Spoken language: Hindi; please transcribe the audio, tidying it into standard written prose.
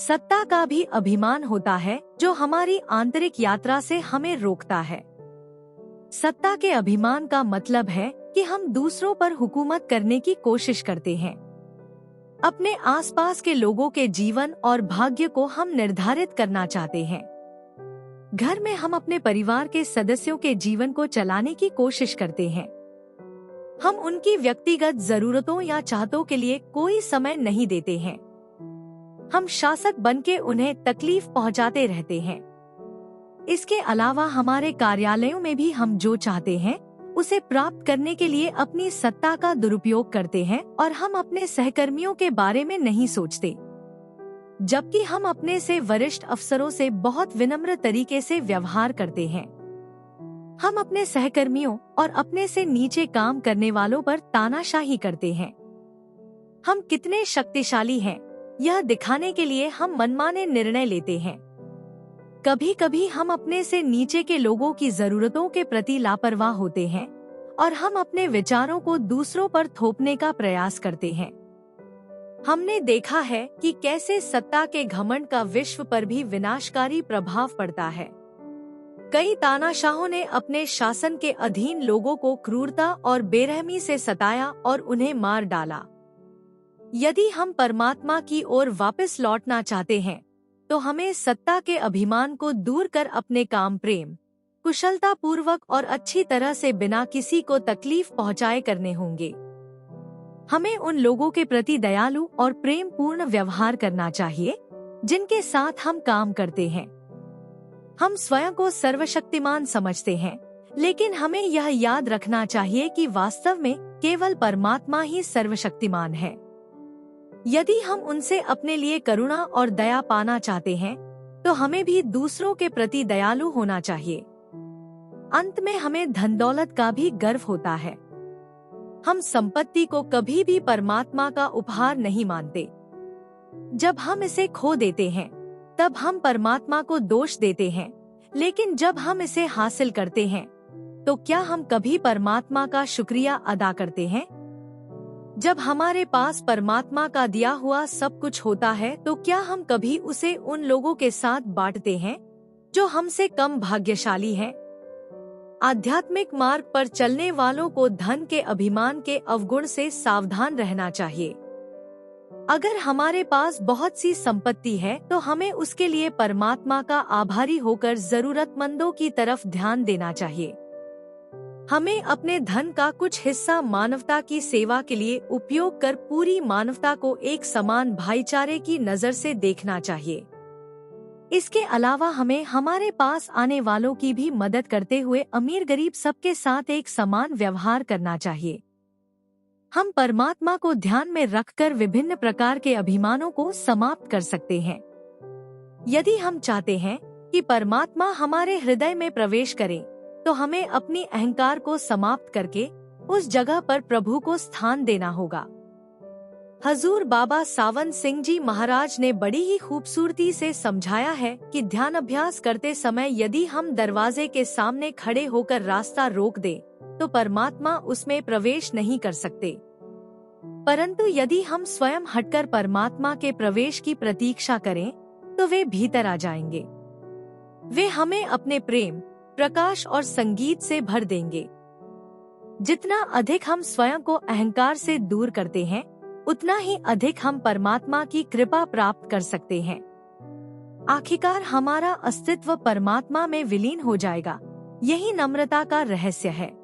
सत्ता का भी अभिमान होता है जो हमारी आंतरिक यात्रा से हमें रोकता है। सत्ता के अभिमान का मतलब है कि हम दूसरों पर हुकूमत करने की कोशिश करते हैं। अपने आसपास के लोगों के जीवन और भाग्य को हम निर्धारित करना चाहते हैं। घर में हम अपने परिवार के सदस्यों के जीवन को चलाने की कोशिश करते हैं। हम उनकी व्यक्तिगत जरूरतों या चाहतों के लिए कोई समय नहीं देते हैं। हम शासक बनके उन्हें तकलीफ पहुंचाते रहते हैं। इसके अलावा हमारे कार्यालयों में भी हम जो चाहते हैं उसे प्राप्त करने के लिए अपनी सत्ता का दुरुपयोग करते हैं और हम अपने सहकर्मियों के बारे में नहीं सोचते, जबकि हम अपने से वरिष्ठ अफसरों से बहुत विनम्र तरीके से व्यवहार करते हैं। हम अपने सहकर्मियों और अपने से नीचे काम करने वालों पर तानाशाही करते हैं। हम कितने शक्तिशाली हैं, यह दिखाने के लिए हम मनमाने निर्णय लेते हैं। कभी कभी हम अपने से नीचे के लोगों की जरूरतों के प्रति लापरवाह होते हैं और हम अपने विचारों को दूसरों पर थोपने का प्रयास करते हैं। हमने देखा है कि कैसे सत्ता के घमंड का विश्व पर भी विनाशकारी प्रभाव पड़ता है। कई तानाशाहों ने अपने शासन के अधीन लोगों को क्रूरता और बेरहमी से सताया और उन्हें मार डाला। यदि हम परमात्मा की ओर वापस लौटना चाहते हैं तो हमें सत्ता के अभिमान को दूर कर अपने काम प्रेम, कुशलता पूर्वक और अच्छी तरह से बिना किसी को तकलीफ पहुंचाए करने होंगे। हमें उन लोगों के प्रति दयालु और प्रेम पूर्ण व्यवहार करना चाहिए जिनके साथ हम काम करते हैं। हम स्वयं को सर्वशक्तिमान समझते हैं, लेकिन हमें यह याद रखना चाहिए कि वास्तव में केवल परमात्मा ही सर्वशक्तिमान है। यदि हम उनसे अपने लिए करुणा और दया पाना चाहते हैं तो हमें भी दूसरों के प्रति दयालु होना चाहिए। अंत में हमें धन दौलत का भी गर्व होता है। हम संपत्ति को कभी भी परमात्मा का उपहार नहीं मानते। जब हम इसे खो देते हैं तब हम परमात्मा को दोष देते हैं, लेकिन जब हम इसे हासिल करते हैं तो क्या हम कभी परमात्मा का शुक्रिया अदा करते हैं? जब हमारे पास परमात्मा का दिया हुआ सब कुछ होता है तो क्या हम कभी उसे उन लोगों के साथ बांटते हैं जो हमसे कम भाग्यशाली हैं? आध्यात्मिक मार्ग पर चलने वालों को धन के अभिमान के अवगुण से सावधान रहना चाहिए। अगर हमारे पास बहुत सी संपत्ति है तो हमें उसके लिए परमात्मा का आभारी होकर जरूरतमंदों की तरफ ध्यान देना चाहिए। हमें अपने धन का कुछ हिस्सा मानवता की सेवा के लिए उपयोग कर पूरी मानवता को एक समान भाईचारे की नजर से देखना चाहिए। इसके अलावा हमें हमारे पास आने वालों की भी मदद करते हुए अमीर गरीब सबके साथ एक समान व्यवहार करना चाहिए। हम परमात्मा को ध्यान में रखकर विभिन्न प्रकार के अभिमानों को समाप्त कर सकते हैं। यदि हम चाहते हैं कि परमात्मा हमारे हृदय में प्रवेश करे तो हमें अपनी अहंकार को समाप्त करके उस जगह पर प्रभु को स्थान देना होगा। हजूर बाबा सावन सिंह जी महाराज ने बड़ी ही खूबसूरती से समझाया है कि ध्यान अभ्यास करते समय यदि हम दरवाजे के सामने खड़े होकर रास्ता रोक दें तो परमात्मा उसमें प्रवेश नहीं कर सकते, परंतु यदि हम स्वयं हटकर परमात्मा के प्रवेश की प्रतीक्षा करें तो वे भीतर आ जाएंगे। वे हमें अपने प्रेम, प्रकाश और संगीत से भर देंगे। जितना अधिक हम स्वयं को अहंकार से दूर करते हैं उतना ही अधिक हम परमात्मा की कृपा प्राप्त कर सकते हैं। आखिरकार हमारा अस्तित्व परमात्मा में विलीन हो जाएगा। यही नम्रता का रहस्य है।